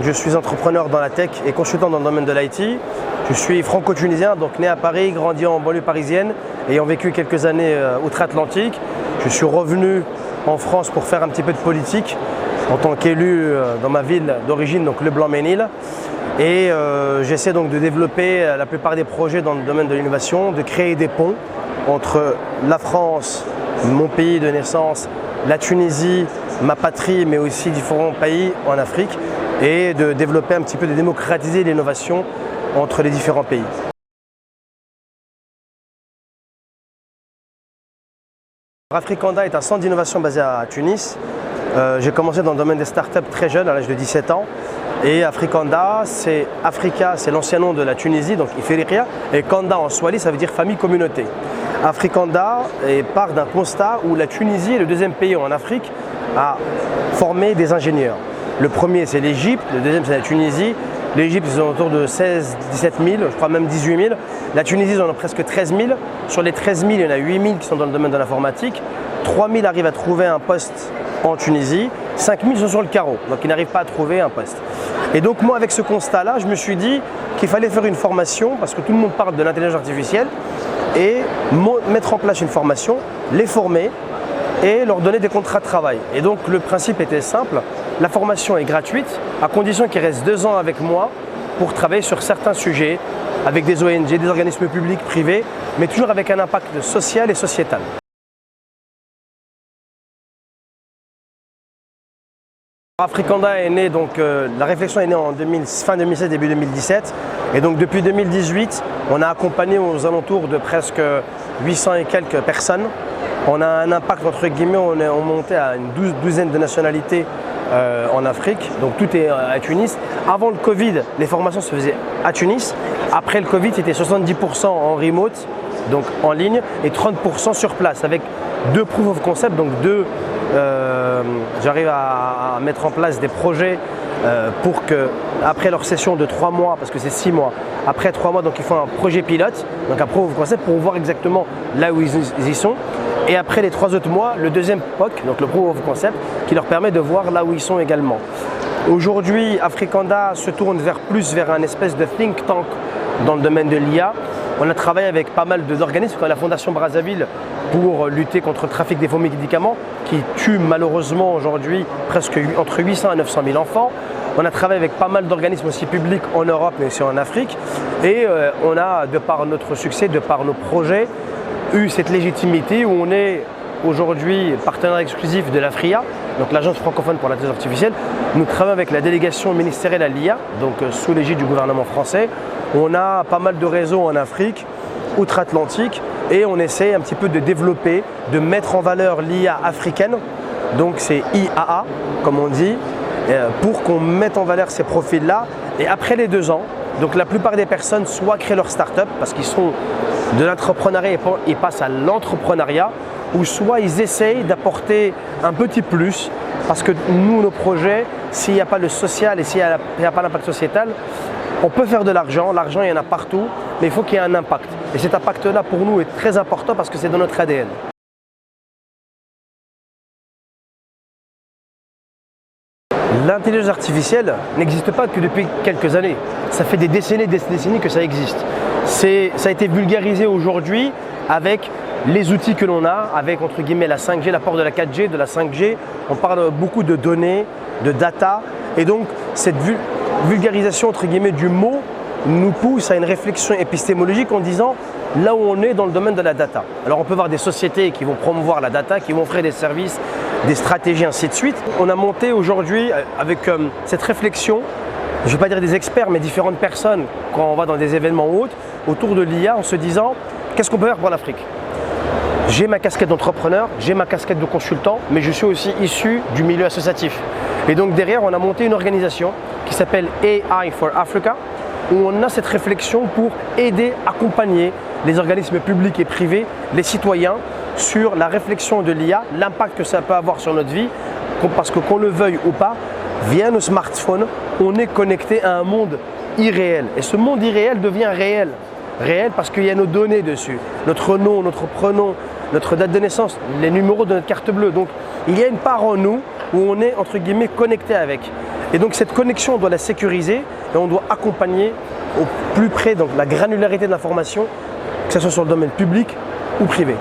Je suis entrepreneur dans la tech et consultant dans le domaine de l'IT. Je suis franco-tunisien, donc né à Paris, grandi en banlieue parisienne, ayant vécu quelques années outre-Atlantique. Je suis revenu en France pour faire un petit peu de politique en tant qu'élu dans ma ville d'origine, donc Le Blanc-Mesnil. Et j'essaie donc de développer la plupart des projets dans le domaine de l'innovation, de créer des ponts entre la France, mon pays de naissance, la Tunisie, ma patrie, mais aussi différents pays en Afrique, et de développer un petit peu, de démocratiser l'innovation entre les différents pays. Africanda est un centre d'innovation basé à Tunis. J'ai commencé dans le domaine des startups très jeune, à l'âge de 17 ans. Et Africanda, c'est Africa, c'est l'ancien nom de la Tunisie, donc Ifriqiya, et Kanda en swahili, ça veut dire famille-communauté. Africanda part d'un constat où la Tunisie est le deuxième pays en Afrique à former des ingénieurs. Le premier, c'est l'Égypte, le deuxième, c'est la Tunisie. L'Égypte, ils sont autour de 16 000, 17 000, je crois même 18 000. La Tunisie, ils en ont presque 13 000. Sur les 13 000, il y en a 8 000 qui sont dans le domaine de l'informatique. 3 000 arrivent à trouver un poste en Tunisie. 5 000 sont sur le carreau, donc ils n'arrivent pas à trouver un poste. Et donc moi, avec ce constat-là, je me suis dit qu'il fallait faire une formation, parce que tout le monde parle de l'intelligence artificielle, et mettre en place une formation, les former et leur donner des contrats de travail. Et donc le principe était simple, la formation est gratuite, à condition qu'ils restent 2 ans avec moi pour travailler sur certains sujets, avec des ONG, des organismes publics, privés, mais toujours avec un impact social et sociétal. Africanda est né, donc la réflexion est née en fin 2016, début 2017. Et donc depuis 2018, on a accompagné aux alentours de presque 800 et quelques personnes. On a un impact, entre guillemets, on montait à une douzaine de nationalités en Afrique. Donc tout est à Tunis. Avant le Covid, les formations se faisaient à Tunis. Après le Covid, c'était 70% en remote, donc en ligne, et 30% sur place, avec 2 proof of concept, donc j'arrive à mettre en place des projets pour que, après leur session de 3 mois, parce que c'est 6 mois, après 3 mois, donc ils font un projet pilote, donc un proof of concept pour voir exactement là où ils y sont. Et après les 3 autres mois, le deuxième POC, donc le proof of concept, qui leur permet de voir là où ils sont également. Aujourd'hui, Africanda se tourne vers un espèce de think tank dans le domaine de l'IA. On a travaillé avec pas mal d'organismes, comme la Fondation Brazzaville, pour lutter contre le trafic des faux médicaments qui tue malheureusement aujourd'hui presque entre 800 et 900 000 enfants. On a travaillé avec pas mal d'organismes aussi publics en Europe mais aussi en Afrique. Et on a, de par notre succès, de par nos projets, eu cette légitimité où on est aujourd'hui partenaire exclusif de l'AFRIA, donc l'Agence francophone pour l'intelligence artificielle. Nous travaillons avec la délégation ministérielle à l'IA, donc sous l'égide du gouvernement français. On a pas mal de réseaux en Afrique, outre-Atlantique, et on essaie un petit peu de développer, de mettre en valeur l'IA africaine, donc c'est IAA comme on dit, pour qu'on mette en valeur ces profils-là. Et après les 2 ans, donc la plupart des personnes soit créent leur start-up parce qu'ils sont de l'entrepreneuriat et ils passent à l'entrepreneuriat, ou soit ils essayent d'apporter un petit plus parce que nous, nos projets, s'il n'y a pas le social et s'il n'y a pas l'impact sociétal, on peut faire de l'argent, il y en a partout, mais il faut qu'il y ait un impact. Et cet impact-là, pour nous, est très important parce que c'est dans notre ADN. L'intelligence artificielle n'existe pas que depuis quelques années. Ça fait des décennies que ça existe. Ça a été vulgarisé aujourd'hui avec les outils que l'on a, avec entre guillemets la 5G, l'apport de la 4G, de la 5G. On parle beaucoup de données, de data. Et donc, cette vulgarisation entre guillemets du mot nous pousse à une réflexion épistémologique en disant là où on est dans le domaine de la data. Alors on peut voir des sociétés qui vont promouvoir la data, qui vont offrir des services, des stratégies, ainsi de suite. On a monté aujourd'hui avec cette réflexion, je ne vais pas dire des experts, mais différentes personnes quand on va dans des événements ou autres, autour de l'IA en se disant qu'est-ce qu'on peut faire pour l'Afrique? J'ai ma casquette d'entrepreneur, j'ai ma casquette de consultant, mais je suis aussi issu du milieu associatif. Et donc derrière, on a monté une organisation qui s'appelle AI for Africa, où on a cette réflexion pour aider, accompagner les organismes publics et privés, les citoyens, sur la réflexion de l'IA, l'impact que ça peut avoir sur notre vie, parce que qu'on le veuille ou pas, via nos smartphones, on est connecté à un monde irréel. Et ce monde irréel devient réel. Réel parce qu'il y a nos données dessus, notre nom, notre prénom, notre date de naissance, les numéros de notre carte bleue. Donc il y a une part en nous où on est entre guillemets connecté avec. Et donc cette connexion, on doit la sécuriser et on doit accompagner au plus près donc, la granularité de l'information, que ce soit sur le domaine public ou privé.